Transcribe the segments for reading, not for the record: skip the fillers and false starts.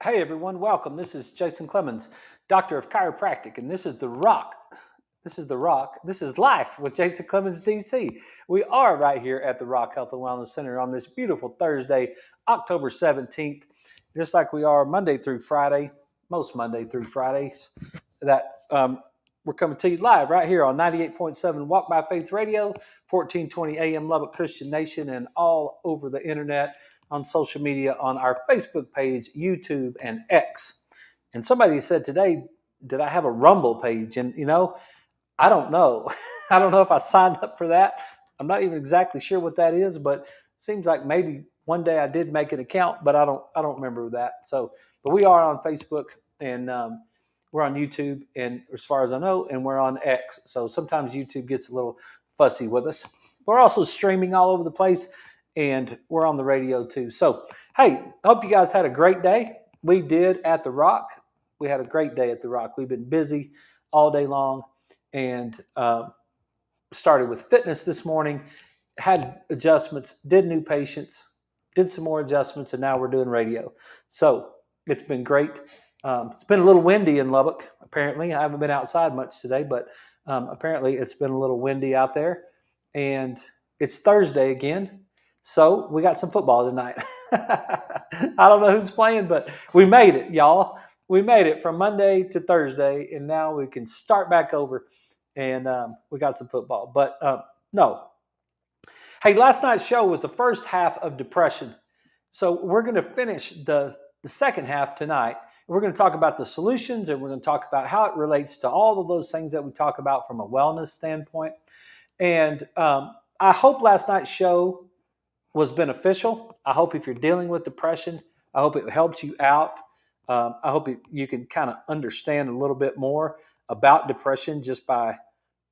Hey everyone, welcome. This is Jason Clemmons, Doctor of Chiropractic, and this is The Rock. This is The Rock. This is Life with Jason Clemmons, DC. We are right here at the Rock Health and Wellness Center on this beautiful Thursday, October 17th, just like we are Monday through Friday, most Monday through Fridays. We're coming to you live right here on 98.7 Walk by Faith Radio, 1420 AM Lubbock Christian Nation, and all over the internet on social media on our Facebook page, YouTube, and X. And somebody said today, did I have a Rumble page? And, I don't know. I don't know if I signed up for that. I'm not even exactly sure what that is, but it seems like maybe one day I did make an account, but I don't remember that. So, but we are on Facebook and we're on YouTube, and as far as I know, and we're on X. So sometimes YouTube gets a little fussy with us. We're also streaming all over the place, and we're on the radio too. So, hey, I hope you guys had a great day. We did at the Rock. We had a great day at the Rock. We've been busy all day long, and started with fitness this morning, had adjustments, did new patients, did some more adjustments, and now we're doing radio. So it's been great. It's been a little windy in Lubbock, apparently. I haven't been outside much today, but apparently it's been a little windy out there. And it's Thursday again, so we got some football tonight. I don't know who's playing, but we made it, y'all. We made it from Monday to Thursday, and now we can start back over, and we got some football. But no. Hey, last night's show was the first half of depression. So we're going to finish the second half tonight. We're going to talk about the solutions, and we're going to talk about how it relates to all of those things that we talk about from a wellness standpoint. And I hope last night's show was beneficial. I hope if you're dealing with depression, I hope it helped you out. I hope you can kind of understand a little bit more about depression just by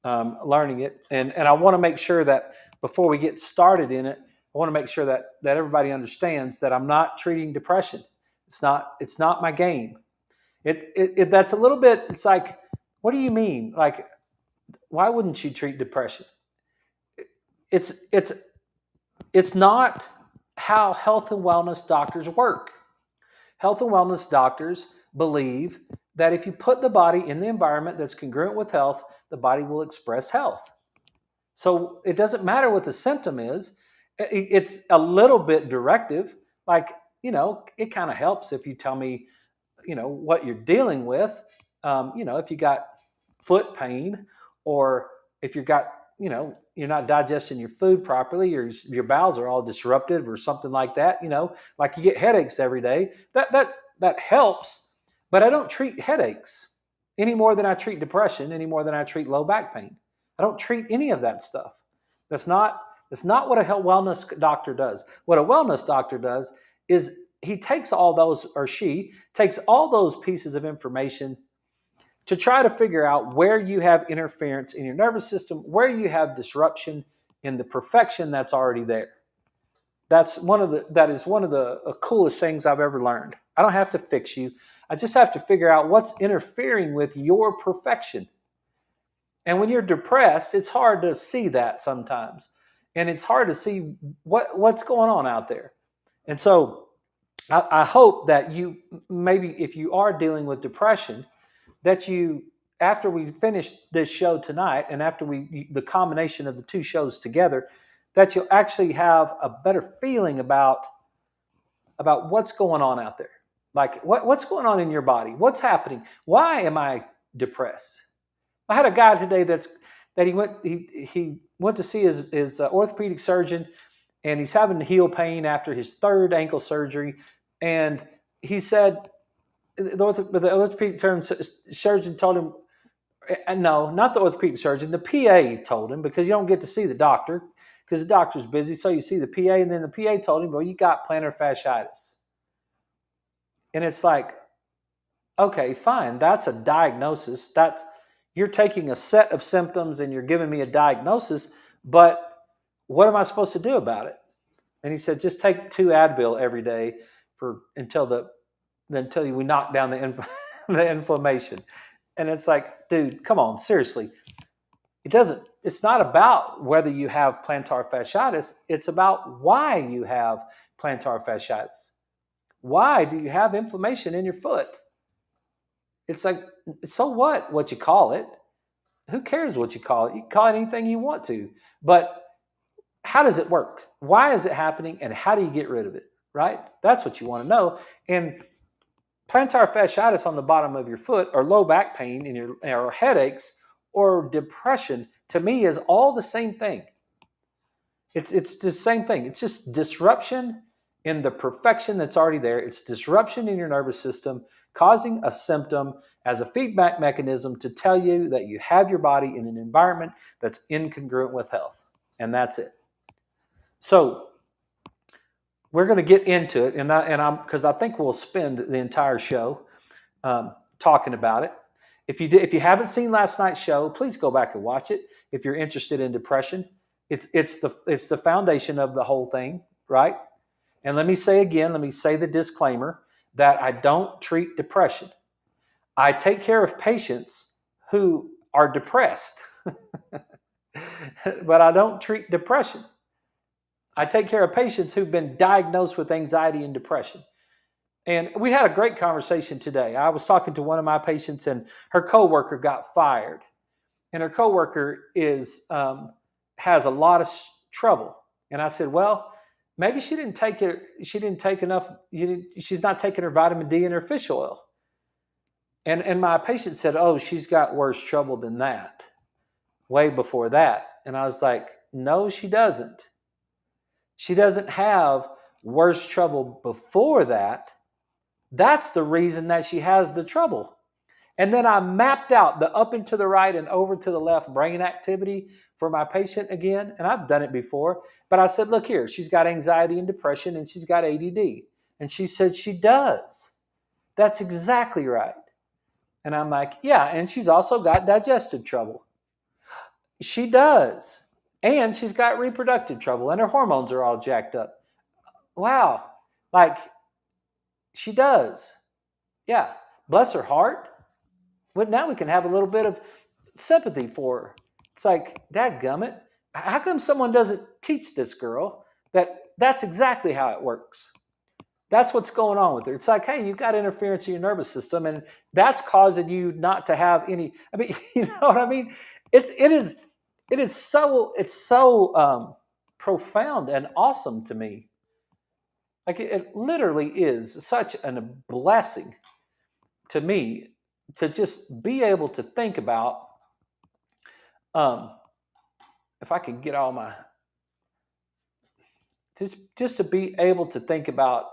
learning it. And I want to make sure that before we get started in it, I want to make sure that everybody understands that I'm not treating depression. It's not my game. That's a little bit. It's like, what do you mean? Like, why wouldn't you treat depression? It's not how health and wellness doctors work. Health and wellness doctors believe that if you put the body in the environment that's congruent with health, the body will express health. So it doesn't matter what the symptom is. It's a little bit directive. Like, it kind of helps if you tell me, what you're dealing with. If you got foot pain, or if you got, you're not digesting your food properly, your bowels are all disrupted or something like that, like you get headaches every day. That helps, but I don't treat headaches any more than I treat depression, any more than I treat low back pain. I don't treat any of that stuff. That's not what a health wellness doctor does. What a wellness doctor does is he takes all those, or she takes all those pieces of information to try to figure out where you have interference in your nervous system, where you have disruption in the perfection that's already there. That is one of the coolest things I've ever learned. I don't have to fix you. I just have to figure out what's interfering with your perfection. And when you're depressed, it's hard to see that sometimes. And it's hard to see what's going on out there. And so I hope that you, maybe if you are dealing with depression, that you, after we finish this show tonight, and after the combination of the two shows together, that you'll actually have a better feeling about what's going on out there. Like what's going on in your body? What's happening? Why am I depressed? I had a guy today that he went to see his orthopedic surgeon, and he's having heel pain after his third ankle surgery. And he said, the orthopedic surgeon told him, no, not the orthopedic surgeon, the PA told him, because you don't get to see the doctor because the doctor's busy. So you see the PA, and then the PA told him, well, you got plantar fasciitis. And it's like, okay, fine. That's a diagnosis. You're taking a set of symptoms and you're giving me a diagnosis, but what am I supposed to do about it? And he said, just take 2 Advil every day until we knock down the inflammation. And it's like, dude, come on, seriously. It's not about whether you have plantar fasciitis. It's about why you have plantar fasciitis. Why do you have inflammation in your foot? It's like, so what you call it? Who cares what you call it? You can call it anything you want to. But how does it work? Why is it happening? And how do you get rid of it? Right? That's what you want to know. And plantar fasciitis on the bottom of your foot, or low back pain in your, or headaches, or depression, to me is all the same thing. It's the same thing. It's just disruption in the perfection that's already there. It's disruption in your nervous system causing a symptom as a feedback mechanism to tell you that you have your body in an environment that's incongruent with health. And that's it. So we're going to get into it, and I'm because I think we'll spend the entire show talking about it. If you haven't seen last night's show, please go back and watch it. If you're interested in depression, it's the foundation of the whole thing, right? And let me say the disclaimer that I don't treat depression. I take care of patients who are depressed, but I don't treat depression. I take care of patients who've been diagnosed with anxiety and depression. And we had a great conversation today. I was talking to one of my patients, and her coworker got fired. And her coworker has a lot of trouble. And I said, well, maybe she didn't take it. She didn't take enough. She's not taking her vitamin D and her fish oil. And my patient said, oh, she's got worse trouble than that, way before that. And I was like, no, she doesn't. She doesn't have worse trouble before that. That's the reason that she has the trouble. And then I mapped out the up and to the right and over to the left brain activity for my patient again. And I've done it before. But I said, look here, she's got anxiety and depression and she's got ADD. And she said she does. That's exactly right. And I'm like, yeah, and she's also got digestive trouble. She does. And she's got reproductive trouble and her hormones are all jacked up. Wow. Like, she does. Yeah. Bless her heart. But now we can have a little bit of sympathy for her. It's like, dadgummit, how come someone doesn't teach this girl that that's exactly how it works? That's what's going on with her. It's like, hey, you've got interference in your nervous system, and that's causing you not to have any. I mean, you know what I mean? It is so profound and awesome to me. Like it literally is such a blessing to me to just be able to think about. If I could get all my just to be able to think about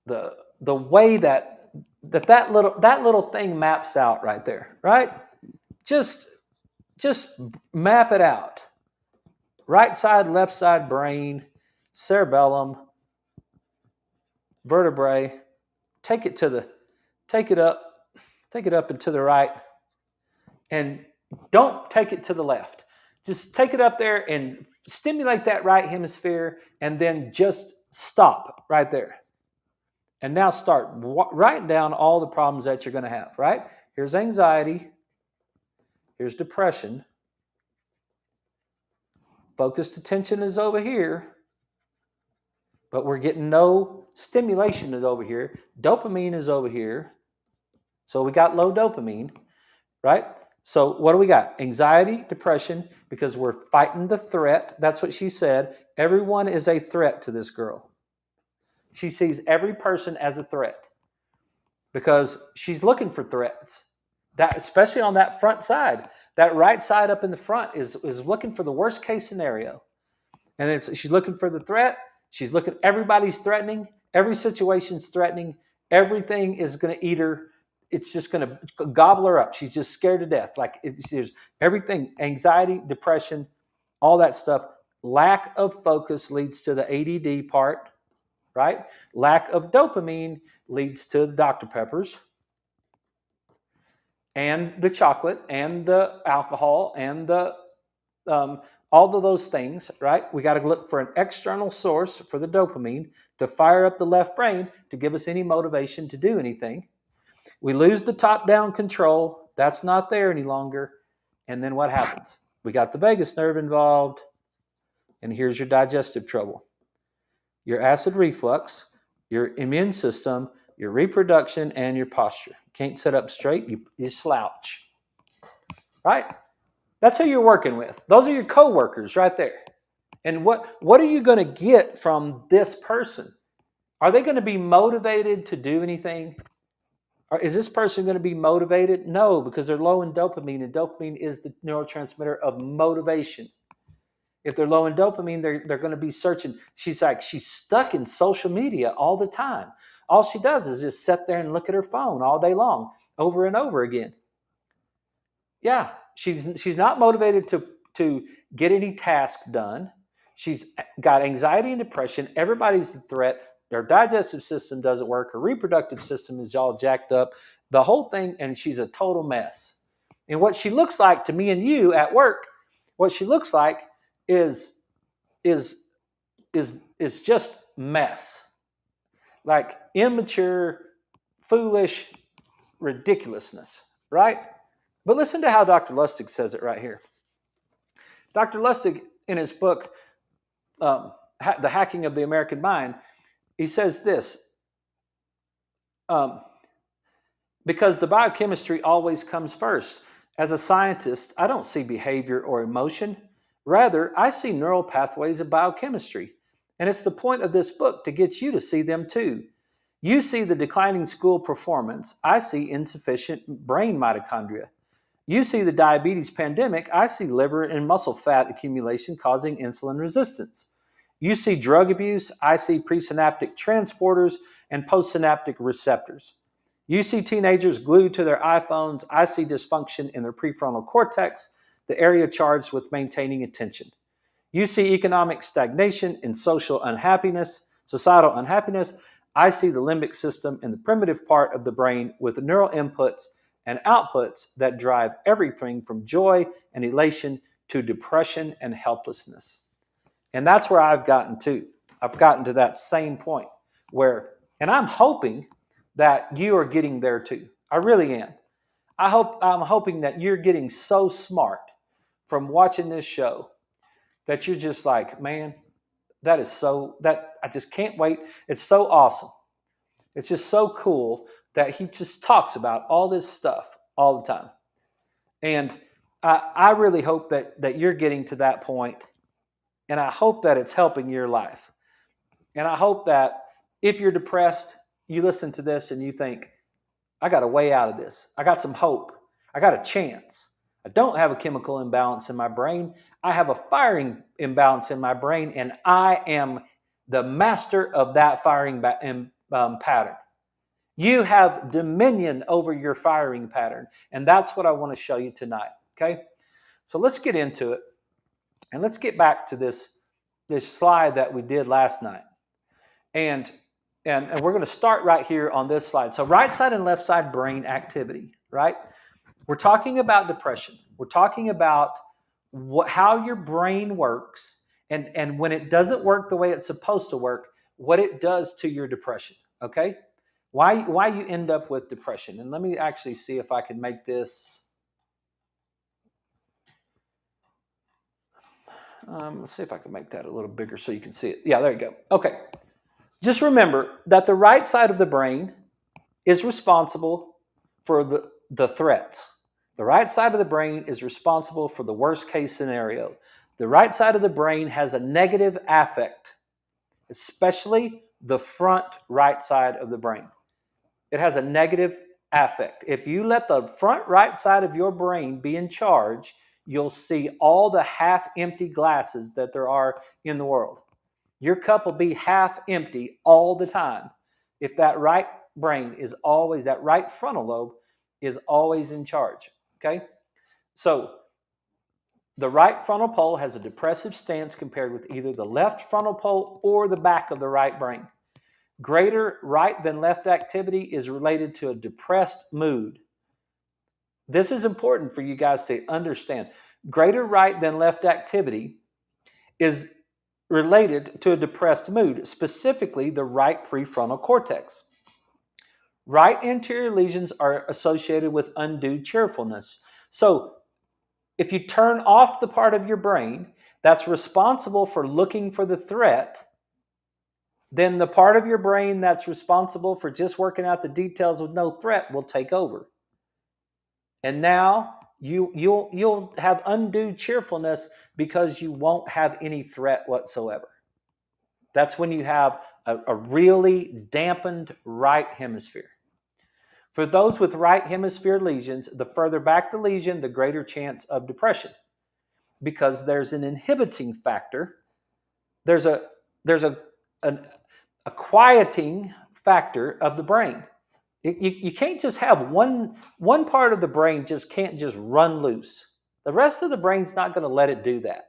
the way that little thing maps out right there, right? Just map it out. Right side, left side brain, cerebellum, vertebrae. Take it up and to the right, and don't take it to the left. Just take it up there and stimulate that right hemisphere, and then just stop right there. And now start writing down all the problems that you're going to have, right? Here's anxiety. Here's depression. Focused attention is over here, but we're getting no stimulation is over here. Dopamine is over here. So we got low dopamine, right? So what do we got? Anxiety, depression, because we're fighting the threat. That's what she said. Everyone is a threat to this girl. She sees every person as a threat because she's looking for threats. That, especially on that front side, that right side up in the front is looking for the worst case scenario. And she's looking for the threat. She's looking, everybody's threatening. Every situation's threatening. Everything is going to eat her. It's just going to gobble her up. She's just scared to death. Like there's everything, anxiety, depression, all that stuff. Lack of focus leads to the ADD part, right? Lack of dopamine leads to the Dr. Peppers and the chocolate and the alcohol and the all of those things, right? We got to look for an external source for the dopamine to fire up the left brain to give us any motivation to do anything. We lose the top-down control. That's not there any longer. And then what happens? We got the vagus nerve involved, and here's your digestive trouble. Your acid reflux, your immune system, your reproduction, and your posture. You can't sit up straight, you slouch. Right? That's who you're working with. Those are your coworkers right there. And what are you going to get from this person? Are they going to be motivated to do anything? Or is this person going to be motivated? No, because they're low in dopamine, and dopamine is the neurotransmitter of motivation. If they're low in dopamine, they're going to be searching. She's stuck in social media all the time. All she does is just sit there and look at her phone all day long, over and over again. Yeah, she's not motivated to get any task done. She's got anxiety and depression. Everybody's the threat. Her digestive system doesn't work. Her reproductive system is all jacked up. The whole thing, and she's a total mess. And what she looks like to me and you at work, what she looks like is is is just mess. Like immature, foolish ridiculousness, right? But listen to how Dr. Lustig says it right here. Dr. Lustig, in his book, The Hacking of the American Mind, he says this, because the biochemistry always comes first. As a scientist, I don't see behavior or emotion. Rather, I see neural pathways of biochemistry. And it's the point of this book to get you to see them too. You see the declining school performance. I see insufficient brain mitochondria. You see the diabetes pandemic. I see liver and muscle fat accumulation causing insulin resistance. You see drug abuse. I see presynaptic transporters and postsynaptic receptors. You see teenagers glued to their iPhones. I see dysfunction in their prefrontal cortex, the area charged with maintaining attention. You see economic stagnation and social unhappiness, societal unhappiness. I see the limbic system in the primitive part of the brain with neural inputs and outputs that drive everything from joy and elation to depression and helplessness. And that's where I've gotten to. I've gotten to that same point where, and I'm hoping that you are getting there too. I really am. I'm hoping that you're getting so smart from watching this show that you're just like, man, that I just can't wait. It's so awesome. It's just so cool that he just talks about all this stuff all the time. And I really hope that you're getting to that point, and I hope that it's helping your life. And I hope that if you're depressed, you listen to this and you think, I got a way out of this. I got some hope. I got a chance. I don't have a chemical imbalance in my brain. I have a firing imbalance in my brain, and I am the master of that firing pattern. You have dominion over your firing pattern, and that's what I want to show you tonight, okay? So let's get into it, and let's get back to this slide that we did last night. And we're going to start right here on this slide. So right side and left side brain activity, right? We're talking about depression. We're talking about how your brain works, and when it doesn't work the way it's supposed to work, what it does to your depression, okay? Why you end up with depression. And let me actually see if I can make this. Let's see if I can make that a little bigger so you can see it. Yeah, there you go. Okay. Just remember that the right side of the brain is responsible for the threats. The right side of the brain is responsible for the worst case scenario. The right side of the brain has a negative affect, especially the front right side of the brain. It has a negative affect. If you let the front right side of your brain be in charge, you'll see all the half-empty glasses that there are in the world. Your cup will be half empty all the time if that right brain is always, that right frontal lobe is always in charge, okay? So the right frontal pole has a depressive stance compared with either the left frontal pole or the back of the right brain. Greater right than left activity is related to a depressed mood. This is important for you guys to understand. Greater right than left activity is related to a depressed mood, specifically the right prefrontal cortex. Right anterior lesions are associated with undue cheerfulness. So if you turn off the part of your brain that's responsible for looking for the threat, then the part of your brain that's responsible for just working out the details with no threat will take over. And now you'll have undue cheerfulness because you won't have any threat whatsoever. That's when you have a really dampened right hemisphere. For those with right hemisphere lesions, the further back the lesion, the greater chance of depression, because there's an inhibiting factor. There's a quieting factor of the brain. You can't just have one part of the brain just can't just run loose. The rest of the brain's not going to let it do that.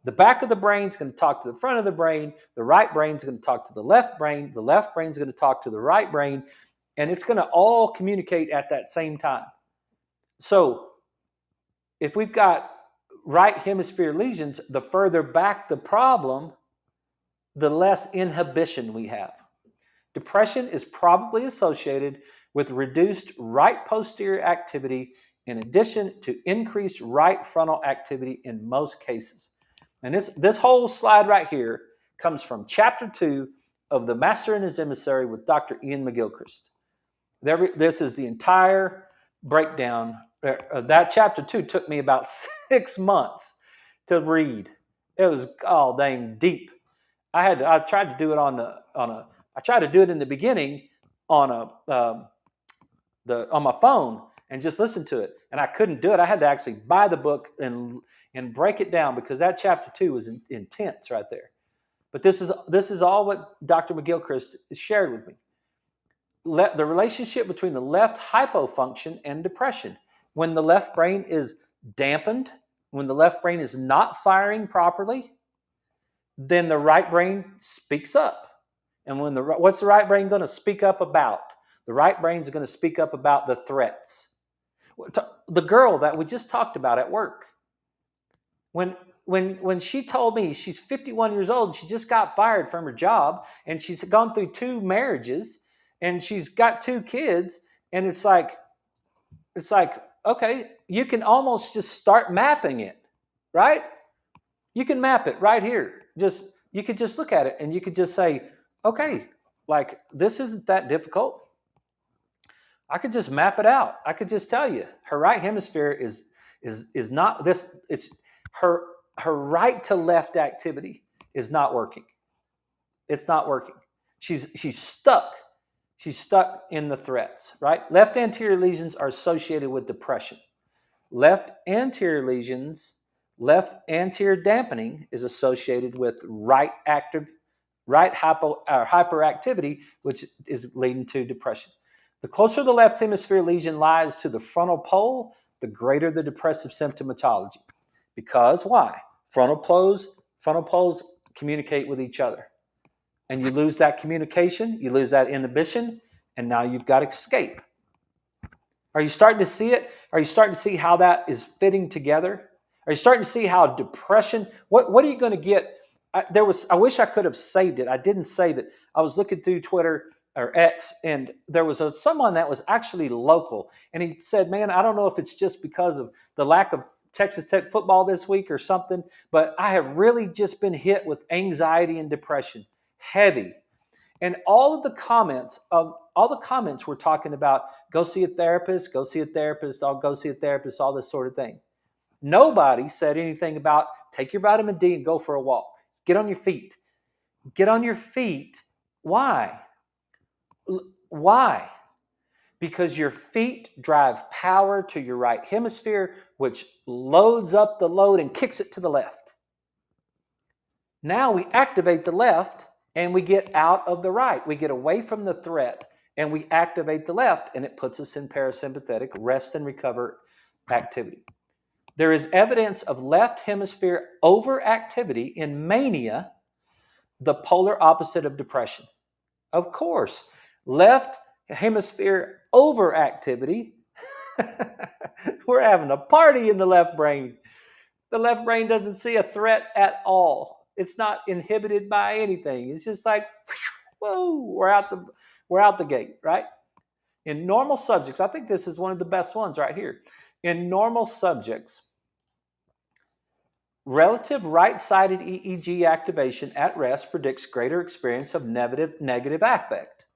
The back of the brain's going to talk to the front of the brain. The right brain's going to talk to the left brain. The left brain's going to talk to the right brain. And it's going to all communicate at that same time. So if we've got right hemisphere lesions, the further back the problem, the less inhibition we have. Depression is probably associated with reduced right posterior activity in addition to increased right frontal activity in most cases. And this whole slide right here comes from Chapter 2 of The Master and His Emissary with Dr. Ian McGilchrist. This is the entire breakdown. That Chapter 2 took me about 6 months to read. It was all dang deep. I tried to do it I tried to do it in the beginning on my phone and just listen to it, and I couldn't do it. I had to actually buy the book and break it down because that Chapter 2 was intense right there. But this is all what Dr. McGilchrist shared with me. The relationship between the left hypofunction and depression. When the left brain is dampened, when the left brain is not firing properly, then the right brain speaks up. And what's the right brain going to speak up about? The right brain is going to speak up about the threats. The girl that we just talked about at work, when she told me she's 51 years old, she just got fired from her job, and she's gone through 2 marriages, and she's got 2 kids, and it's like, okay, you can almost just start mapping it, right? You can map it right here. You could just look at it and you could just say, okay, like this isn't that difficult. I could just map it out. I could just tell you her right hemisphere is not this. It's her right to left activity is not working. It's not working. She's stuck. She's stuck in the threats, right? Left anterior lesions are associated with depression. Left anterior dampening is associated with right hyperactivity, which is leading to depression. The closer the left hemisphere lesion lies to the frontal pole, the greater the depressive symptomatology. Because why? Frontal poles communicate with each other. And you lose that communication, you lose that inhibition, and now you've got escape. Are you starting to see it? Are you starting to see how that is fitting together? Are you starting to see how depression, what are you going to get? I wish I could have saved it. I didn't save it. I was looking through Twitter or X, and there was someone that was actually local, and he said, man, I don't know if it's just because of the lack of Texas Tech football this week or something, but I have really just been hit with anxiety and depression, heavy. And all the comments were talking about go see a therapist, all this sort of thing. Nobody said anything about take your vitamin D and go for a walk. Get on your feet. Get on your feet. Why? Why? Because your feet drive power to your right hemisphere, which loads up the load and kicks it to the left. Now we activate the left and we get out of the right. We get away from the threat and we activate the left, and it puts us in parasympathetic rest and recover activity. There is evidence of left hemisphere overactivity in mania, the polar opposite of depression. Of course, left hemisphere overactivity, we're having a party in the left brain. The left brain doesn't see a threat at all. It's not inhibited by anything. It's just like, whoa, we're out the gate, right? In normal subjects, I think this is one of the best ones right here. In normal subjects, Relative right-sided EEG activation at rest predicts greater experience of negative affect.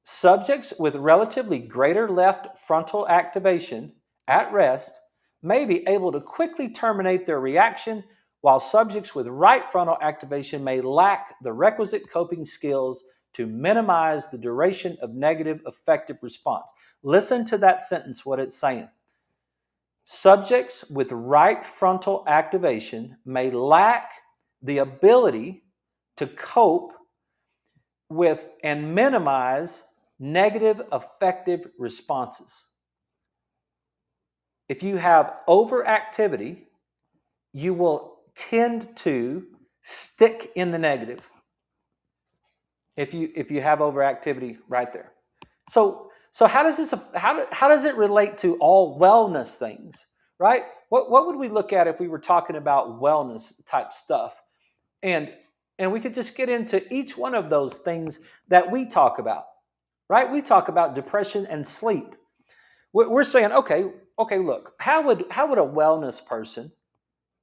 Subjects with relatively greater left frontal activation at rest may be able to quickly terminate their reaction, while subjects with right frontal activation may lack the requisite coping skills to minimize the duration of negative affective response. Listen to that sentence, what it's saying. Subjects with right frontal activation may lack the ability to cope with and minimize negative affective responses. If you have overactivity, you will tend to stick in the negative. If you have overactivity right there. So how does it relate to all wellness things, right? What would we look at if we were talking about wellness type stuff? And we could just get into each one of those things that we talk about, right? We talk about depression and sleep. We're saying, okay, look, how would a wellness person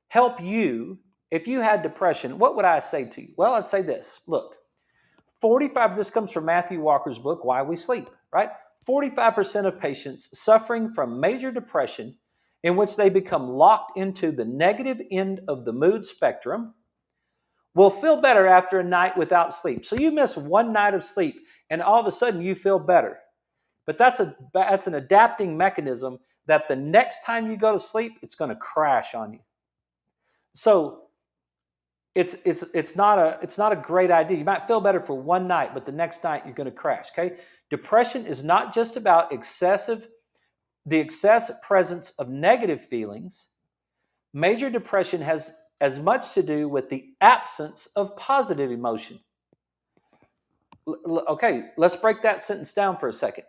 help you if you had depression? What would I say to you? Well, I'd say this. Look, 45, this comes from Matthew Walker's book, Why We Sleep, right? 45% of patients suffering from major depression, in which they become locked into the negative end of the mood spectrum, will feel better after a night without sleep. So you miss one night of sleep and all of a sudden you feel better. But that's an adapting mechanism that the next time you go to sleep, it's going to crash on you. So it's not a great idea. You might feel better for one night, but the next night you're going to crash. Okay, depression is not just about the excess presence of negative feelings. Major depression has as much to do with the absence of positive emotion. Okay, let's break that sentence down for a second.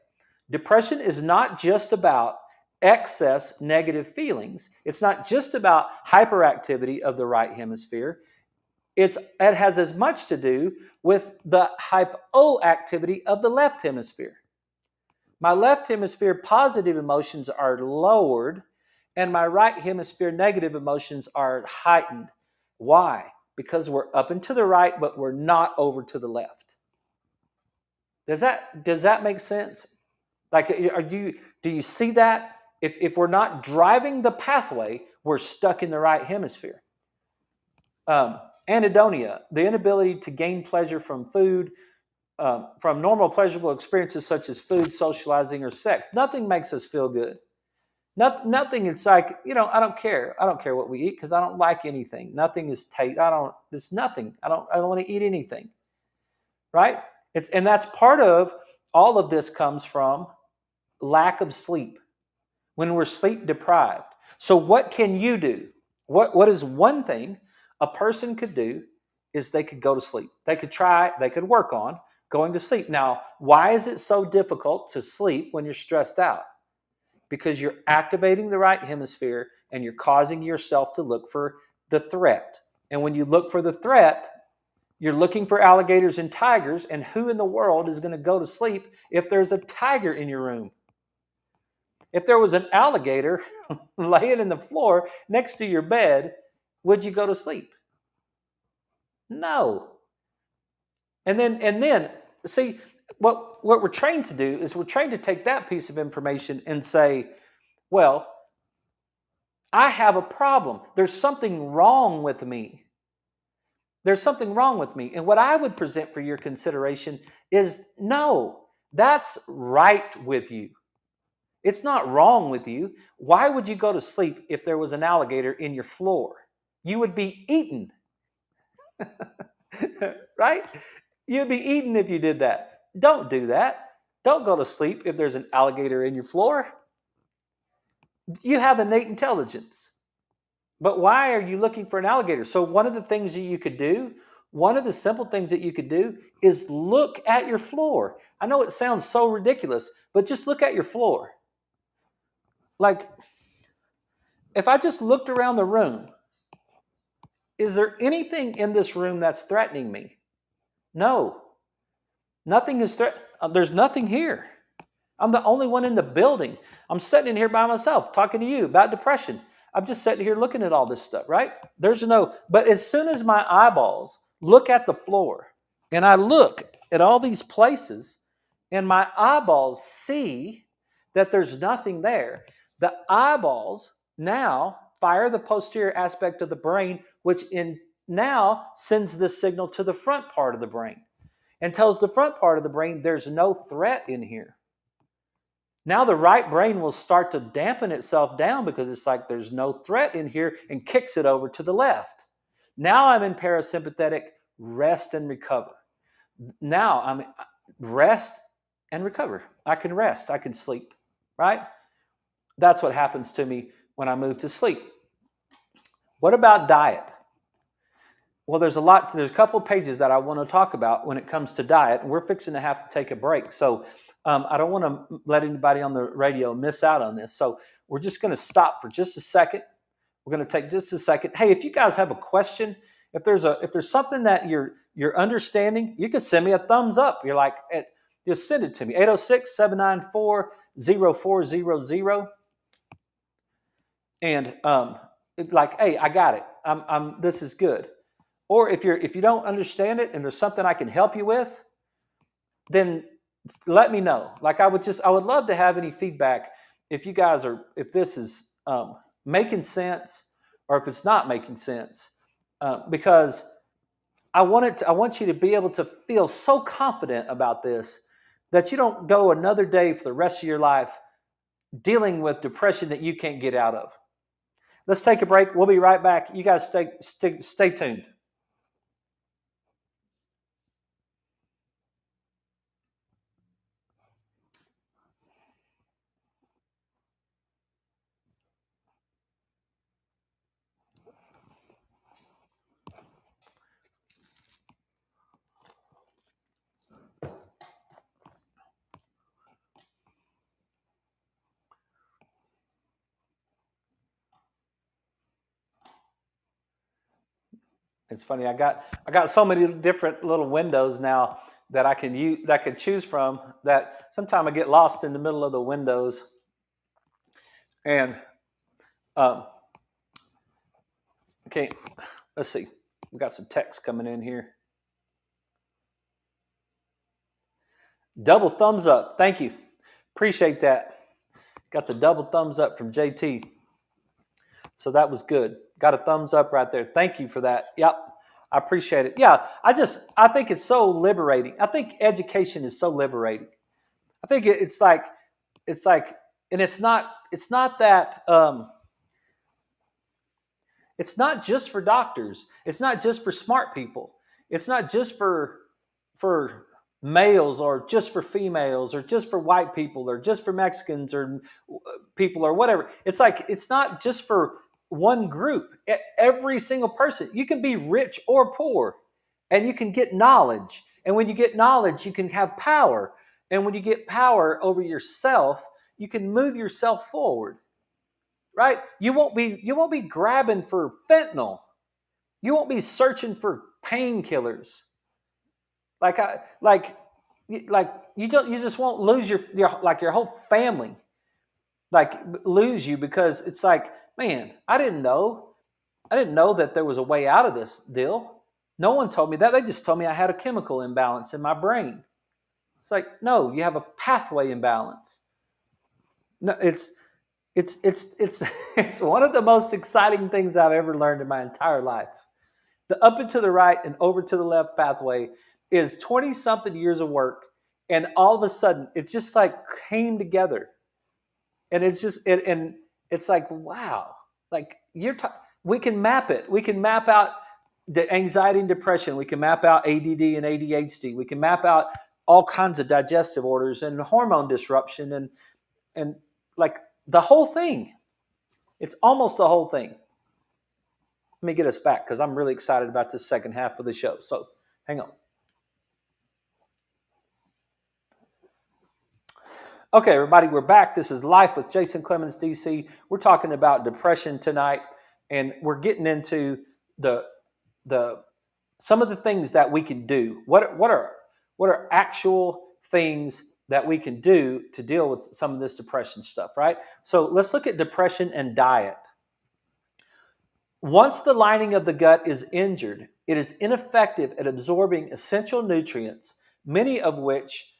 Depression is not just about excess negative feelings. It's not just about hyperactivity of the right hemisphere. It has as much to do with the hypoactivity of the left hemisphere. My left hemisphere positive emotions are lowered, and my right hemisphere negative emotions are heightened. Why? Because we're up and to the right, but we're not over to the left. Does that make sense? Like, do you see that? If we're not driving the pathway, we're stuck in the right hemisphere. Anhedonia, the inability to gain pleasure from food, from normal pleasurable experiences such as food, socializing, or sex. Nothing makes us feel good. Nothing. It's like, I don't care. I don't care what we eat because I don't like anything. Nothing is There's nothing. I don't want to eat anything. Right? And that's part of all of this comes from lack of sleep. When we're sleep deprived. So what can you do? What is one thing a person could do is they could go to sleep. They could work on going to sleep. Now, why is it so difficult to sleep when you're stressed out? Because you're activating the right hemisphere and you're causing yourself to look for the threat. And when you look for the threat, you're looking for alligators and tigers, and who in the world is going to go to sleep if there's a tiger in your room? If there was an alligator laying in the floor next to your bed, would you go to sleep? No. And then see, what we're trained to do is we're trained to take that piece of information and say, well, I have a problem. There's something wrong with me. There's something wrong with me. And what I would present for your consideration is, no, that's right with you. It's not wrong with you. Why would you go to sleep if there was an alligator in your floor? You would be eaten. Right? You'd be eaten if you did that. Don't do that. Don't go to sleep if there's an alligator in your floor. You have innate intelligence. But why are you looking for an alligator? So one of the things that you could do, one of the simple things that you could do is look at your floor. I know it sounds so ridiculous, but just look at your floor. Like, if I just looked around the room, is there anything in this room that's threatening me? No. Nothing is there's nothing here. I'm the only one in the building. I'm sitting in here by myself talking to you about depression. I'm just sitting here looking at all this stuff, right? But as soon as my eyeballs look at the floor and I look at all these places and my eyeballs see that there's nothing there, the eyeballs now fire the posterior aspect of the brain, which in now sends this signal to the front part of the brain and tells the front part of the brain there's no threat in here. Now the right brain will start to dampen itself down because it's like there's no threat in here and kicks it over to the left. Now I'm in parasympathetic rest and recover. Now I'm rest and recover. I can rest, I can sleep, right? That's what happens to me when I move to sleep. What about diet? Well, there's a couple pages that I want to talk about when it comes to diet, and we're fixing to have to take a break. So I don't want to let anybody on the radio miss out on this. So we're just going to stop for just a second. We're going to take just a second. Hey, if you guys have a question, if there's something that you're understanding, you can send me a thumbs up. You're like, just send it to me, 806-794-0400. And like, hey, I got it. This is good. Or if you don't understand it and there's something I can help you with, then let me know. Like I would love to have any feedback if this is making sense or if it's not making sense, because I want you to be able to feel so confident about this that you don't go another day for the rest of your life dealing with depression that you can't get out of. Let's take a break. We'll be right back. You guys stay tuned. It's funny. I got so many different little windows now that I can use, that I can choose from. That sometimes I get lost in the middle of the windows. And okay, let's see. We got some text coming in here. Double thumbs up. Thank you. Appreciate that. Got the double thumbs up from JT. So that was good. Got a thumbs up right there. Thank you for that. Yep. I appreciate it. Yeah, I think it's so liberating. I think education is so liberating. I think it's like, and it's not that, it's not just for doctors. It's not just for smart people. It's not just for males or just for females or just for white people or just for Mexicans or people or whatever. It's like, it's not just for one group. Every single person. You can be rich or poor and you can get knowledge. And when you get knowledge, you can have power. And when you get power over yourself, you can move yourself forward. Right? You won't be grabbing for fentanyl. You won't be searching for painkillers. Like you just won't lose your whole family. Like lose you because it's like, man, I didn't know that there was a way out of this deal. No one told me that. They just told me I had a chemical imbalance in my brain. It's like, no, you have a pathway imbalance. No, it's one of the most exciting things I've ever learned in my entire life. The up and to the right and over to the left pathway is 20 something years of work. And all of a sudden it just like came together. And it's like, wow, like we can map it. We can map out the anxiety and depression. We can map out ADD and ADHD. We can map out all kinds of digestive orders and hormone disruption and like the whole thing. It's almost the whole thing. Let me get us back because I'm really excited about this second half of the show. So hang on. Okay, everybody, we're back. This is Life with Jason Clemmons, DC. We're talking about depression tonight, and we're getting into the some of the things that we can do. What are actual things that we can do to deal with some of this depression stuff, right? So let's look at depression and diet. Once the lining of the gut is injured, it is ineffective at absorbing essential nutrients, many of which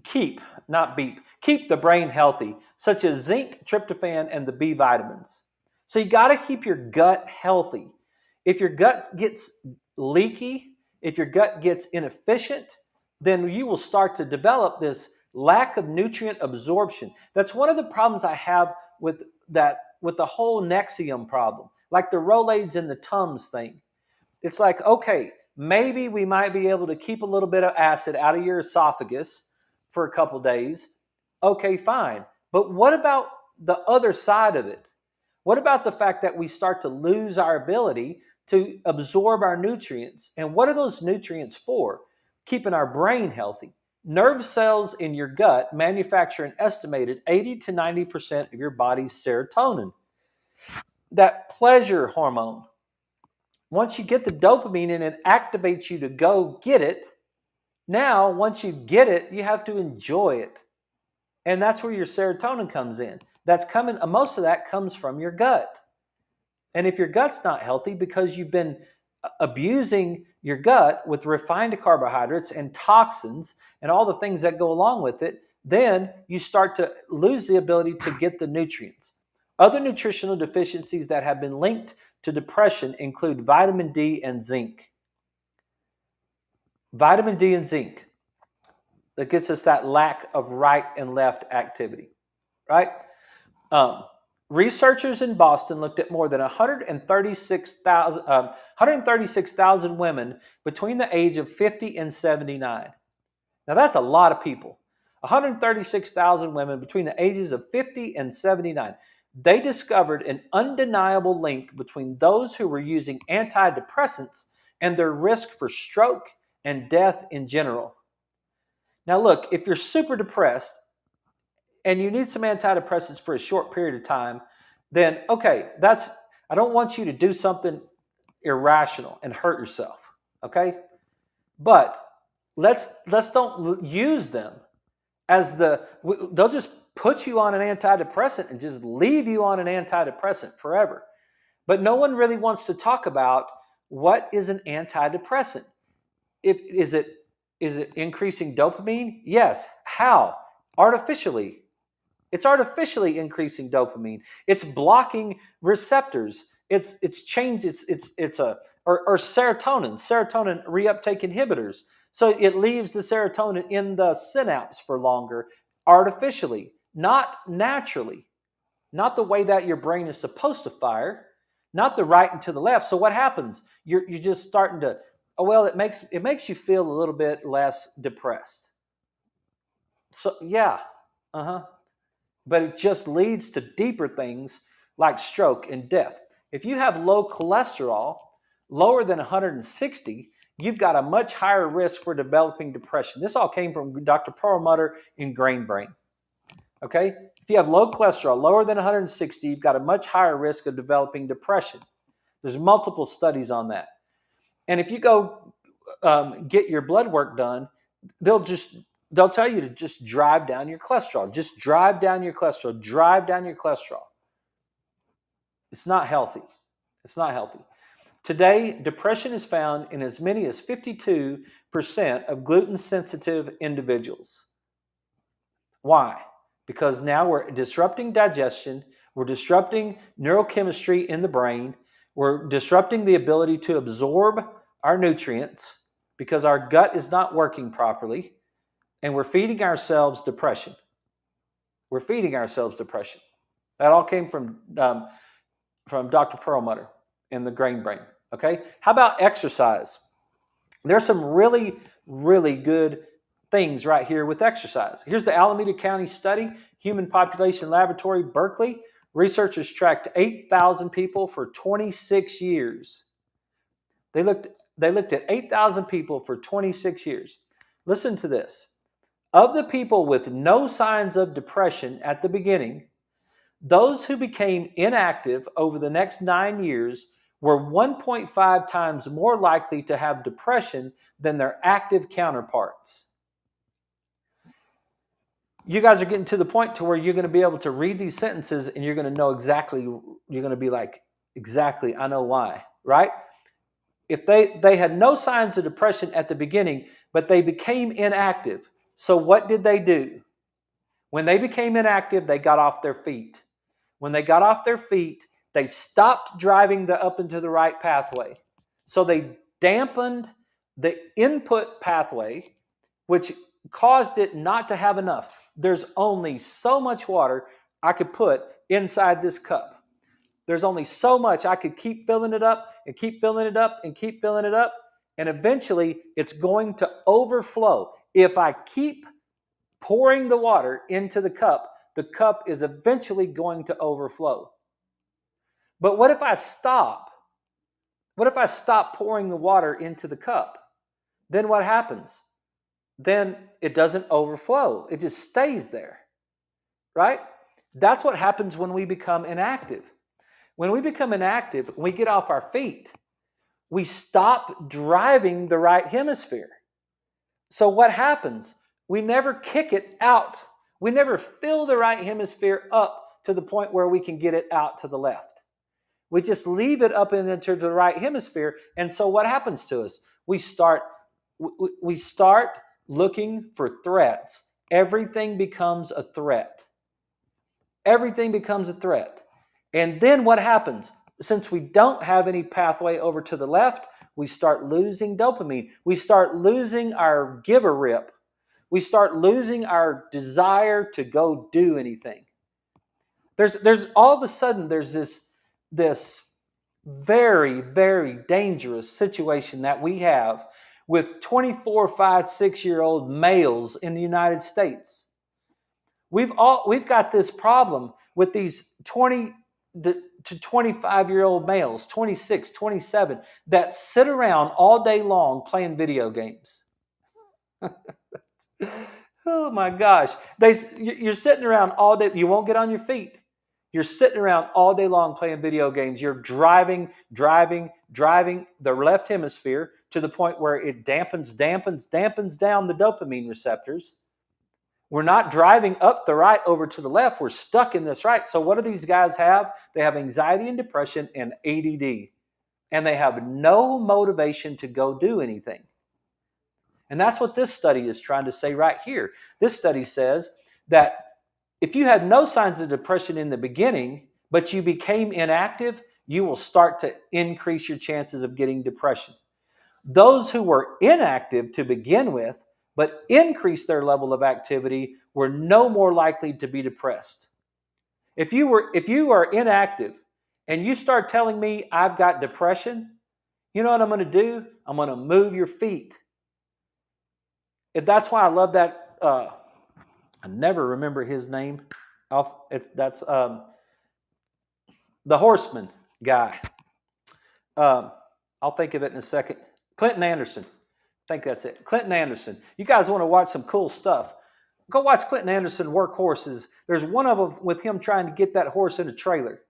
keep, not beep, keep the brain healthy, such as zinc, tryptophan, and the B vitamins. So you got to keep your gut healthy. If your gut gets leaky, if your gut gets inefficient, then you will start to develop this lack of nutrient absorption. That's one of the problems I have with the whole Nexium problem, like the Rolaids and the Tums thing. It's like, okay, maybe we might be able to keep a little bit of acid out of your esophagus for a couple days. Okay, fine. But what about the other side of it? What about the fact that we start to lose our ability to absorb our nutrients? And what are those nutrients for? Keeping our brain healthy. Nerve cells in your gut manufacture an estimated 80 to 90% of your body's serotonin, that pleasure hormone. Once you get the dopamine and it activates you to go get it, now once you get it, you have to enjoy it. And that's where your serotonin comes in. That's coming, most of that comes from your gut. And if your gut's not healthy because you've been abusing your gut with refined carbohydrates and toxins and all the things that go along with it, then you start to lose the ability to get the nutrients. Other nutritional deficiencies that have been linked to depression include vitamin D and zinc. Vitamin D and zinc, that gets us that lack of right and left activity, right? Um, Researchers in Boston looked at more than 136,000 women between the age of 50 and 79. Now that's a lot of people. 136,000 women between the ages of 50 and 79. They discovered an undeniable link between those who were using antidepressants and their risk for stroke and death in general. Now look, if you're super depressed and you need some antidepressants for a short period of time, then okay, I don't want you to do something irrational and hurt yourself, okay? But let's don't use them as they'll just put you on an antidepressant and just leave you on an antidepressant forever. But no one really wants to talk about what is an antidepressant. Is it increasing dopamine? Yes. How? Artificially. It's artificially increasing dopamine. It's blocking receptors. It's changed. It's a or serotonin reuptake inhibitors. So it leaves the serotonin in the synapse for longer, artificially, not naturally, not the way that your brain is supposed to fire, not the right and to the left. So what happens? You're just starting to, oh well, it makes you feel a little bit less depressed. So yeah, uh-huh. But it just leads to deeper things like stroke and death. If you have low cholesterol, lower than 160, you've got a much higher risk for developing depression. This all came from Dr. Perlmutter in Grain Brain. Okay? If you have low cholesterol, lower than 160, you've got a much higher risk of developing depression. There's multiple studies on that. And if you go get your blood work done, they'll tell you to just drive down your cholesterol. Just drive down your cholesterol. Drive down your cholesterol. It's not healthy. It's not healthy. Today, depression is found in as many as 52% of gluten-sensitive individuals. Why? Because now we're disrupting digestion, we're disrupting neurochemistry in the brain, we're disrupting the ability to absorb our nutrients because our gut is not working properly, and we're feeding ourselves depression. We're feeding ourselves depression. That all came from Dr. Perlmutter in the Grain Brain. Okay? How about exercise? There's some really, really good things right here with exercise. Here's the Alameda County study, Human Population Laboratory, Berkeley. Researchers tracked 8,000 people for 26 years. They looked at 8,000 people for 26 years. Listen to this. Of the people with no signs of depression at the beginning, those who became inactive over the next 9 years were 1.5 times more likely to have depression than their active counterparts. You guys are getting to the point to where you're going to be able to read these sentences and you're going to know exactly, you're going to be like, Exactly. I know why, right? If they had no signs of depression at the beginning, but they became inactive. So what did they do? When they became inactive, they got off their feet. When they got off their feet, they stopped driving the up and to the right pathway. So they dampened the input pathway, which caused it not to have enough. There's only so much water I could put inside this cup. There's only so much I could keep filling it up and keep filling it up and keep filling it up. And eventually it's going to overflow. If I keep pouring the water into the cup is eventually going to overflow. But what if I stop? What if I stop pouring the water into the cup? Then what happens? Then it doesn't overflow. It just stays there, right? That's what happens when we become inactive. When we become inactive, we get off our feet. We stop driving the right hemisphere. So what happens? We never kick it out. We never fill the right hemisphere up to the point where we can get it out to the left. We just leave it up into the right hemisphere. And so what happens to us? We start looking for threats. Everything becomes a threat. Everything becomes a threat. And then what happens? Since we don't have any pathway over to the left, we start losing dopamine. We start losing our giver rip. We start losing our desire to go do anything. There's all of a sudden there's this very, very dangerous situation that we have with 24, 5, 6-year-old males in the United States. We've got this problem with these 20 to 25-year-old males, 26, 27, that sit around all day long playing video games. Oh my gosh. You're sitting around all day. You won't get on your feet. You're sitting around all day long playing video games. You're driving the left hemisphere to the point where it dampens down the dopamine receptors. We're not driving up the right over to the left. We're stuck in this right. So what do these guys have? They have anxiety and depression and ADD. And they have no motivation to go do anything. And that's what this study is trying to say right here. This study says that if you had no signs of depression in the beginning, but you became inactive, you will start to increase your chances of getting depression. Those who were inactive to begin with, but increased their level of activity, were no more likely to be depressed. If you are inactive and you start telling me I've got depression, you know what I'm going to do? I'm going to move your feet. That's why I love that. I never remember his name. That's the Horseman guy. I'll think of it in a second. Clinton Anderson. I think that's it. Clinton Anderson. You guys want to watch some cool stuff? Go watch Clinton Anderson work horses. There's one of them with him trying to get that horse in a trailer.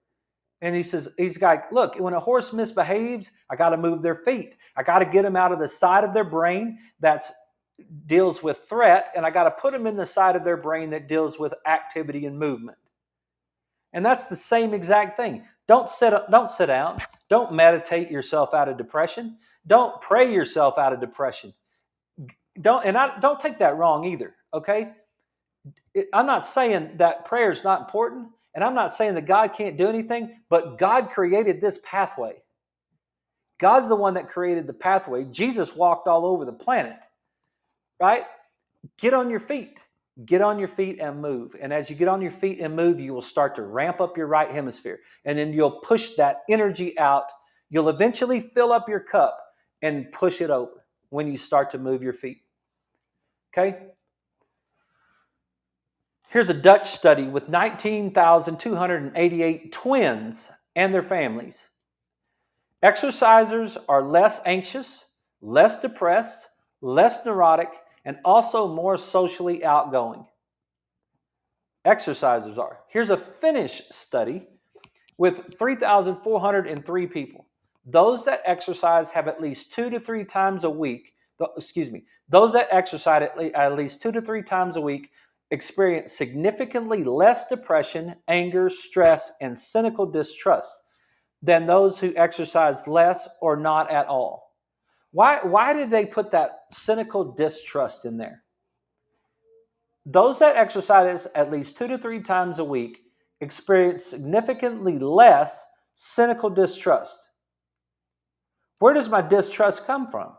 And he's like, look, when a horse misbehaves, I got to move their feet. I got to get them out of the side of their brain that deals with threat, and I got to put them in the side of their brain that deals with activity and movement. And that's the same exact thing. Don't sit down. Don't meditate yourself out of depression. Don't pray yourself out of depression. Don't take that wrong either, okay? I'm not saying that prayer is not important, and I'm not saying that God can't do anything, but God created this pathway. God's the one that created the pathway. Jesus walked all over the planet, right? Get on your feet. Get on your feet and move. And as you get on your feet and move, you will start to ramp up your right hemisphere. And then you'll push that energy out. You'll eventually fill up your cup and push it over when you start to move your feet. Okay? Here's a Dutch study with 19,288 twins and their families. Exercisers are less anxious, less depressed, less neurotic, and also more socially outgoing. Exercisers are. Here's a Finnish study with 3,403 people. Those that exercise have at least 2 to 3 times a week, those that exercise at least 2 to 3 times a week experience significantly less depression, anger, stress, and cynical distrust. than those who exercise less or not at all. Why did they put that cynical distrust in there? Those that exercise at least 2 to 3 times a week experience significantly less cynical distrust. Where does my distrust come from?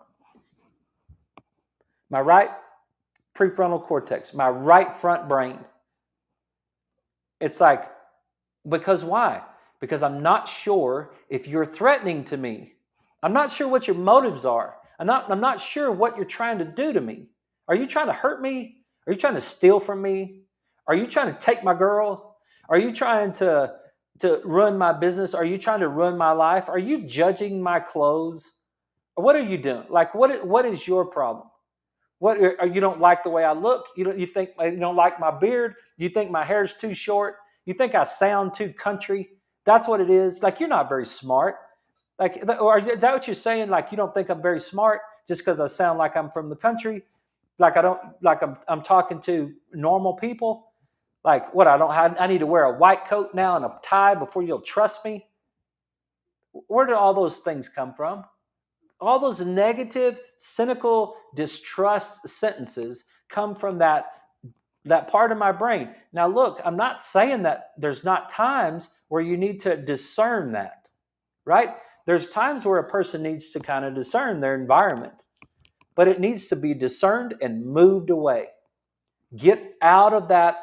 My right prefrontal cortex, my right front brain. It's like, because why? Because I'm not sure if you're threatening to me. I'm not sure what your motives are. I'm not sure what you're trying to do to me. Are you trying to hurt me? Are you trying to steal from me? Are you trying to take my girl? Are you trying to ruin my business? Are you trying to ruin my life? Are you judging my clothes? What are you doing? Like, what is your problem? What, or you don't like the way I look? You think you don't like my beard? You think my hair's too short? You think I sound too country? That's what it is. Like, you're not very smart. Like, or is that what you're saying? Like, you don't think I'm very smart just because I sound like I'm from the country? Like, I don't, like I'm talking to normal people? Like, what, I need to wear a white coat now and a tie before you'll trust me? Where did all those things come from? All those negative, cynical, distrust sentences come from that part of my brain. Now, look, I'm not saying that there's not times where you need to discern that, right? There's times where a person needs to kind of discern their environment, but it needs to be discerned and moved away. Get out of that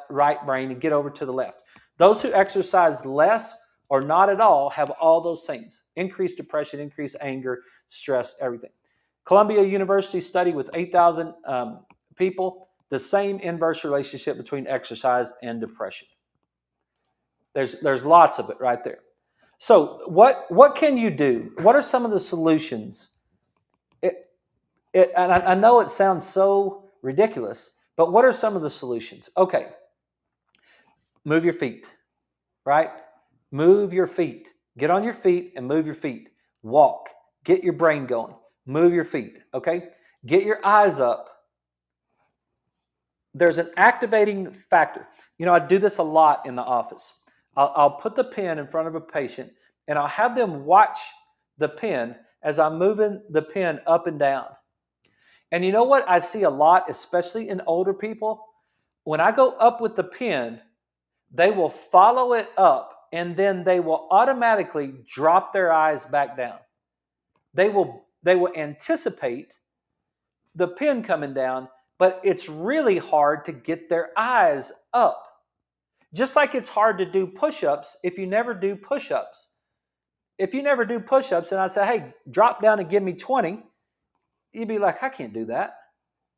right brain and get over to the left. Those who exercise less or not at all have all those things: increased depression, increased anger, stress, everything. Columbia University study with 8,000 people, the same inverse relationship between exercise and depression. There's lots of it right there. So what can you do? What are some of the solutions? And I know it sounds so ridiculous, but what are some of the solutions? Okay, move your feet, right? Move your feet. Get on your feet and move your feet. Walk. Get your brain going. Move your feet, okay? Get your eyes up. There's an activating factor. I do this a lot in the office. I'll put the pen in front of a patient and I'll have them watch the pen as I'm moving the pen up and down. And you know what I see a lot, especially in older people? When I go up with the pen, they will follow it up and then they will automatically drop their eyes back down. They will anticipate the pen coming down, but it's really hard to get their eyes up. Just like it's hard to do push-ups if you never do push-ups. If you never do push-ups and I say, hey, drop down and give me 20, you'd be like, I can't do that.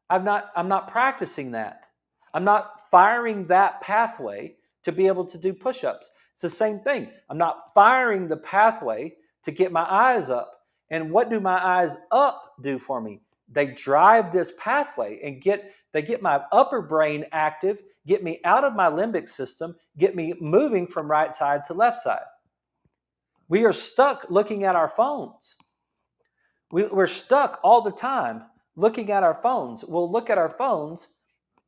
I'm not practicing that. I'm not firing that pathway to be able to do push-ups. It's the same thing. I'm not firing the pathway to get my eyes up. And what do my eyes up do for me? They drive this pathway and they get my upper brain active, get me out of my limbic system, get me moving from right side to left side. We are stuck looking at our phones. We're stuck all the time looking at our phones. We'll look at our phones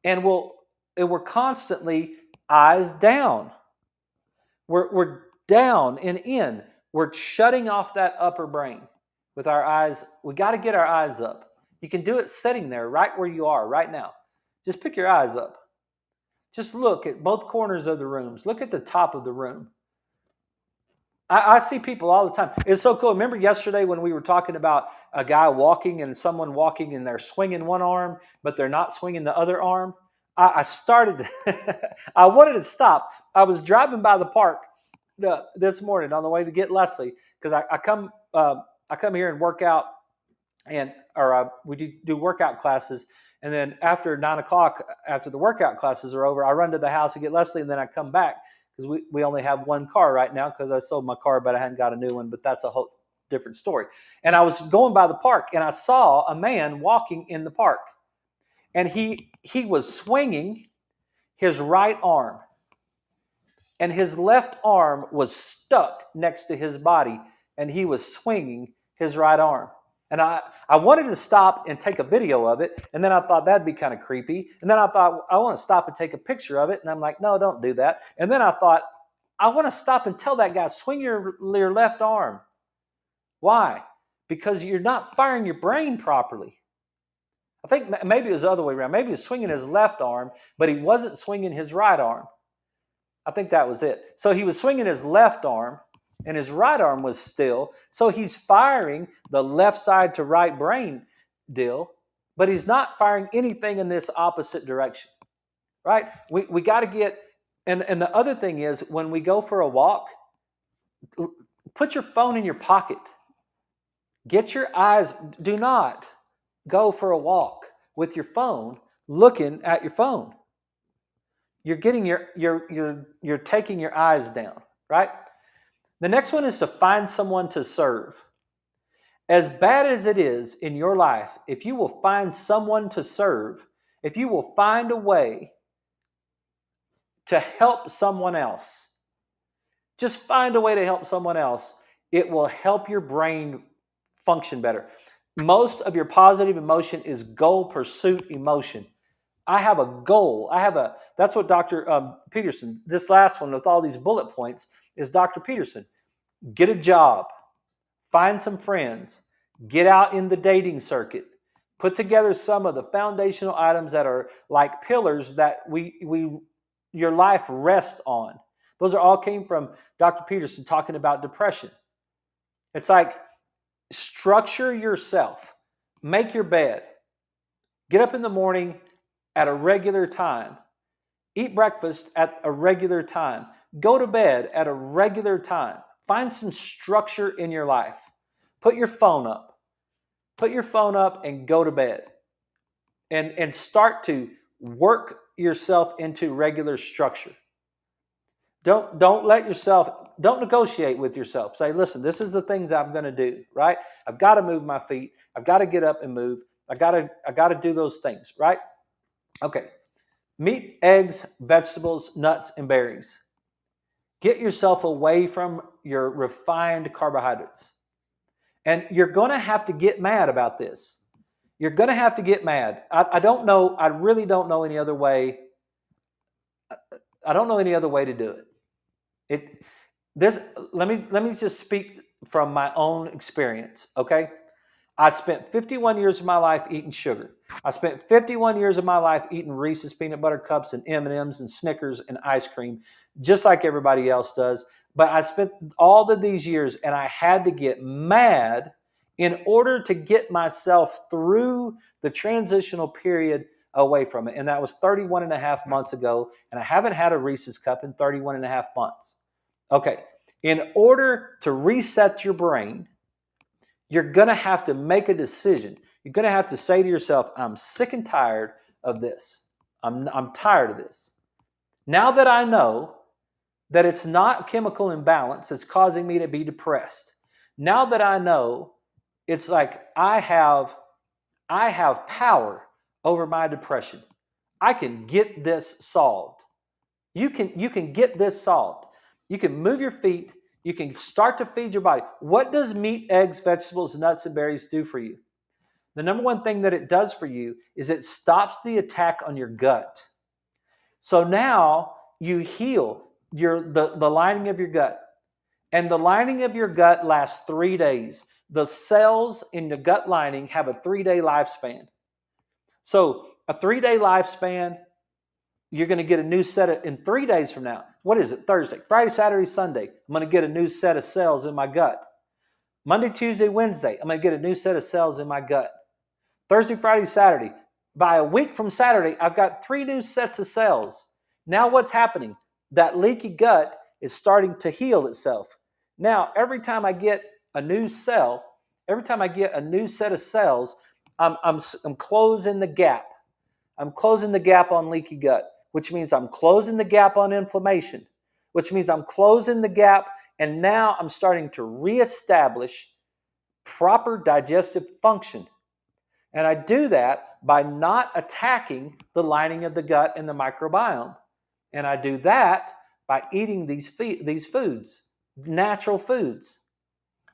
and we're constantly eyes down. We're down and in. We're shutting off that upper brain with our eyes. We got to get our eyes up. You can do it sitting there right where you are right now. Just pick your eyes up. Just look at both corners of the rooms. Look at the top of the room. I see people all the time. It's so cool. Remember yesterday when we were talking about a guy walking and someone walking and they're swinging one arm, but they're not swinging the other arm? I started, I wanted to stop. I was driving by the park this morning on the way to get Leslie because I come here and work out we do workout classes. And then after 9 o'clock, after the workout classes are over, I run to the house and get Leslie and then I come back. Because we only have one car right now because I sold my car, but I hadn't got a new one. But that's a whole different story. And I was going by the park, and I saw a man walking in the park. And he was swinging his right arm. And his left arm was stuck next to his body, and he was swinging his right arm. And I wanted to stop and take a video of it, and then I thought that'd be kind of creepy. And then I thought, I want to stop and take a picture of it. And I'm like, no, don't do that. And then I thought, I want to stop and tell that guy, swing your left arm. Why? Because you're not firing your brain properly. I think maybe it was the other way around. Maybe he was swinging his left arm, but he wasn't swinging his right arm. I think that was it. So he was swinging his left arm, and his right arm was still. So he's firing the left side to right brain deal, but he's not firing anything in this opposite direction, right? We got to get, and the other thing is, when we go for a walk, put your phone in your pocket. Get your eyes, do not go for a walk with your phone looking at your phone. You're getting you're taking your eyes down, right? The next one is to find someone to serve. As bad as it is in your life, if you will find someone to serve, if you will find a way to help someone else, just find a way to help someone else, it will help your brain function better. Most of your positive emotion is goal pursuit emotion. I have a goal. That's what Dr. Peterson, this last one with all these bullet points is Dr. Peterson. Get a job, find some friends, get out in the dating circuit, put together some of the foundational items that are like pillars that your life rests on. Those are all came from Dr. Peterson talking about depression. It's like structure yourself, make your bed, get up in the morning at a regular time, eat breakfast at a regular time, go to bed at a regular time. Find some structure in your life. Put your phone up. Put your phone up and go to bed. And start to work yourself into regular structure. Don't negotiate with yourself. Say, listen, this is the things I'm going to do, right? I've got to move my feet. I've got to get up and move. I got to do those things, right? Okay. Meat, eggs, vegetables, nuts, and berries. Get yourself away from your refined carbohydrates. And you're going to have to get mad about this. You're going to have to get mad. I don't know. I really don't know any other way. I don't know any other way to do it. Let me just speak from my own experience, okay? I spent 51 years of my life eating sugar. I spent 51 years of my life eating Reese's peanut butter cups and M&Ms and Snickers and ice cream, just like everybody else does. But I spent all of these years, and I had to get mad in order to get myself through the transitional period away from it. And that was 31 and a half months ago, and I haven't had a Reese's cup in 31 and a half months. Okay, in order to reset your brain, you're going to have to make a decision. You're going to have to say to yourself, I'm sick and tired of this. I'm tired of this. Now that I know that it's not chemical imbalance that's causing me to be depressed, now that I know it's like I have power over my depression, I can get this solved. You can get this solved. You can move your feet. You can start to feed your body. What does meat, eggs, vegetables, nuts, and berries do for you? The number one thing that it does for you is it stops the attack on your gut. So now you heal the lining of your gut. And the lining of your gut lasts 3 days. The cells in the gut lining have a 3-day lifespan. So a 3-day lifespan, you're going to get a new set in 3 days from now. What is it? Thursday, Friday, Saturday, Sunday. I'm going to get a new set of cells in my gut. Monday, Tuesday, Wednesday, I'm going to get a new set of cells in my gut. Thursday, Friday, Saturday. By a week from Saturday, I've got 3 new sets of cells. Now what's happening? That leaky gut is starting to heal itself. Now, every time I get a new cell, every time I get a new set of cells, I'm closing the gap. I'm closing the gap on leaky gut, which means I'm closing the gap on inflammation, which means I'm closing the gap, and now I'm starting to reestablish proper digestive function. And I do that by not attacking the lining of the gut and the microbiome. And I do that by eating these foods, natural foods.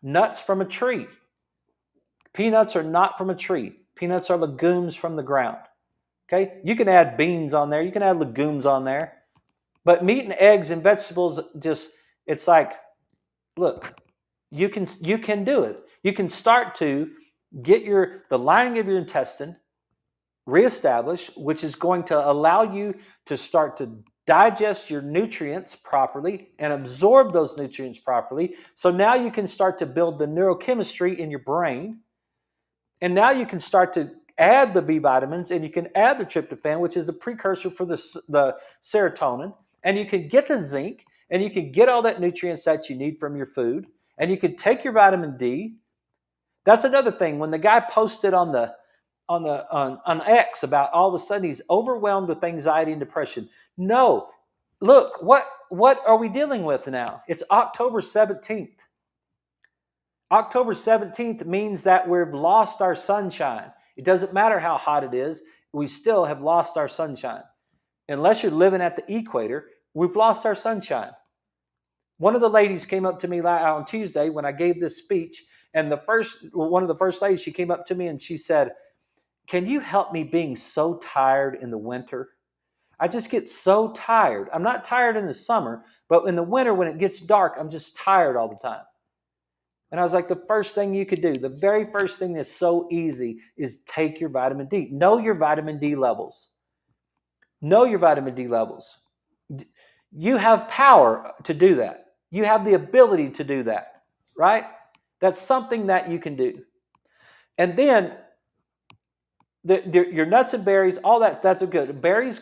Nuts from a tree. Peanuts are not from a tree. Peanuts are legumes from the ground. Okay? You can add beans on there. You can add legumes on there. But meat and eggs and vegetables, just It's like, look, you can do it. You can start to get the lining of your intestine reestablished, which is going to allow you to start to digest your nutrients properly and absorb those nutrients properly. So now you can start to build the neurochemistry in your brain. And now you can start to add the B vitamins, and you can add the tryptophan, which is the precursor for the serotonin. And you can get the zinc, and you can get all that nutrients that you need from your food. And you can take your vitamin D. That's another thing. When the guy posted on X about all of a sudden he's overwhelmed with anxiety and depression. No, look, what are we dealing with now? It's October 17th. October 17th means that we've lost our sunshine. It doesn't matter how hot it is, we still have lost our sunshine. Unless you're living at the equator, we've lost our sunshine. One of the ladies came up to me on Tuesday when I gave this speech, and one of the first ladies, she came up to me and she said, "Can you help me being so tired in the winter? I just get so tired. I'm not tired in the summer, but in the winter when it gets dark, I'm just tired all the time." And I was like, the first thing you could do, the very first thing that's so easy is take your vitamin D. Know your vitamin D levels. Know your vitamin D levels. You have power to do that. You have the ability to do that, right? That's something that you can do. And then your nuts and berries, all that's good. Berries,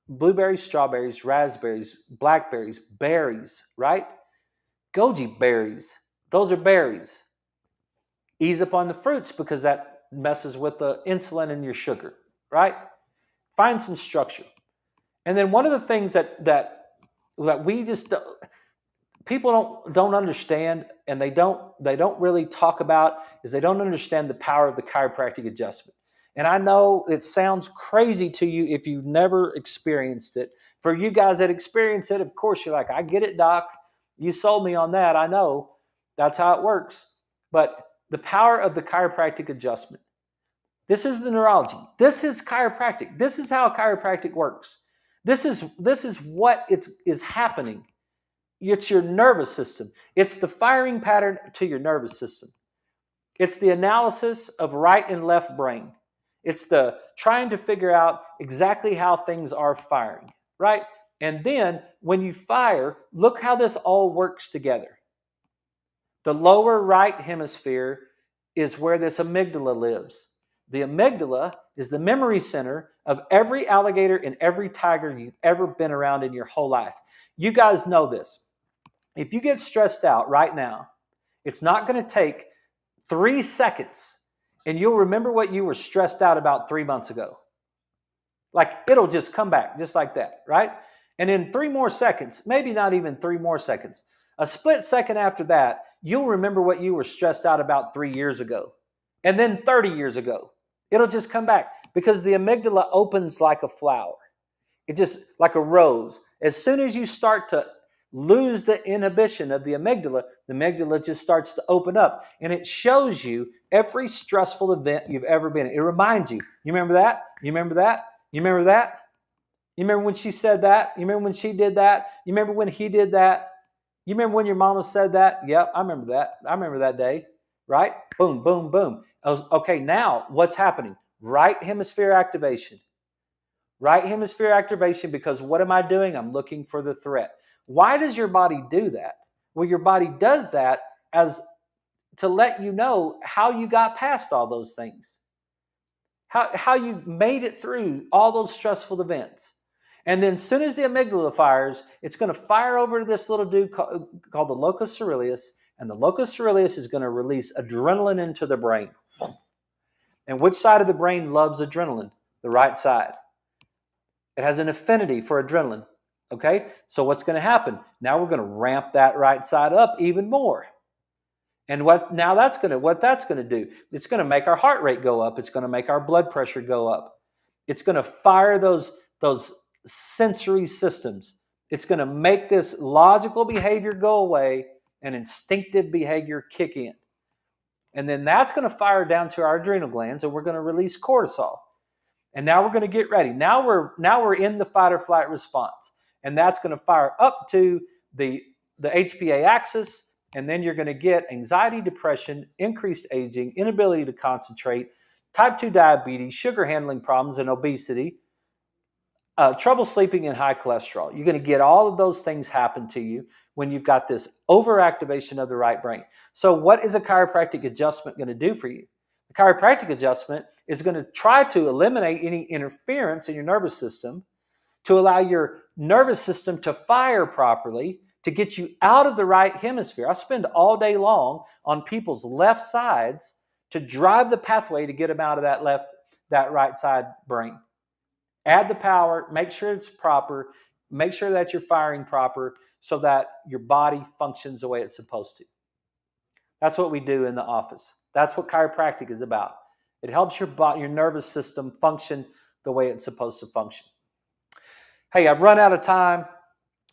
blueberries, strawberries, raspberries, blackberries, berries, right? Goji berries, those are berries. Ease up on the fruits because that messes with the insulin in your sugar, right? Find some structure. And then one of the things that we just people don't understand, and they don't really talk about, is they don't understand the power of the chiropractic adjustment. And I know it sounds crazy to you if you've never experienced it. For you guys that experience it, of course, you're like, I get it, doc. You sold me on that. I know that's how it works. But the power of the chiropractic adjustment. This is the neurology. This is chiropractic. This is how chiropractic works. This is what is happening. It's your nervous system. It's the firing pattern to your nervous system. It's the analysis of right and left brain. It's the trying to figure out exactly how things are firing, right? And then when you fire, look how this all works together. The lower right hemisphere is where this amygdala lives. The amygdala is the memory center of every alligator and every tiger you've ever been around in your whole life. You guys know this. If you get stressed out right now, it's not going to take 3 seconds and you'll remember what you were stressed out about 3 months ago. Like it'll just come back just like that, right? And in 3 more seconds, maybe not even 3 more seconds, a split second after that, you'll remember what you were stressed out about 3 years ago. And then 30 years ago. It'll just come back because the amygdala opens like a flower. It just like a rose. As soon as you start to lose the inhibition of the amygdala just starts to open up, and it shows you every stressful event you've ever been in. It reminds you. You remember that? You remember that? You remember that? You remember when she said that? You remember when she did that? You remember when he did that? You remember when your mama said that? Yep, I remember that. I remember that day, right? Boom, boom, boom. Okay, now what's happening? Right hemisphere activation. Right hemisphere activation, because what am I doing? I'm looking for the threat. Why does your body do that? Well, your body does that as to let you know how you got past all those things, how you made it through all those stressful events. And then as soon as the amygdala fires, it's going to fire over to this little dude called the locus coeruleus, and the locus coeruleus is going to release adrenaline into the brain. And which side of the brain loves adrenaline? The right side. It has an affinity for adrenaline. Okay, so what's going to happen? Now we're going to ramp that right side up even more. And what that's going to do? It's going to make our heart rate go up. It's going to make our blood pressure go up. It's going to fire those sensory systems. It's going to make this logical behavior go away and instinctive behavior kick in. And then that's going to fire down to our adrenal glands, and we're going to release cortisol. And now we're going to get ready. Now we're in the fight or flight response. and that's going to fire up to the HPA axis, and then you're going to get anxiety, depression, increased aging, inability to concentrate, type 2 diabetes, sugar handling problems, and obesity, trouble sleeping, and high cholesterol. You're going to get all of those things happen to you when you've got this overactivation of the right brain. So what is a chiropractic adjustment going to do for you? The chiropractic adjustment is going to try to eliminate any interference in your nervous system to allow your nervous system to fire properly, to get you out of the right hemisphere. I spend all day long on people's left sides to drive the pathway to get them out of that right side brain. Add the power, make sure it's proper, make sure that you're firing proper so that your body functions the way it's supposed to. That's what we do in the office. That's what chiropractic is about. It helps your nervous system function the way it's supposed to function. Hey, I've run out of time.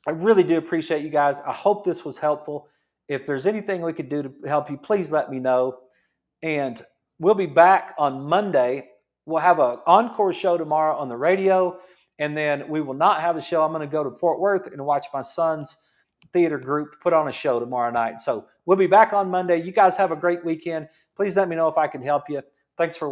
I really do appreciate you guys. I hope this was helpful. If there's anything we could do to help you, please let me know. And we'll be back on Monday. We'll have an encore show tomorrow on the radio, and then we will not have a show. I'm going to go to Fort Worth and watch my son's theater group put on a show tomorrow night. So we'll be back on Monday. You guys have a great weekend. Please let me know if I can help you. Thanks for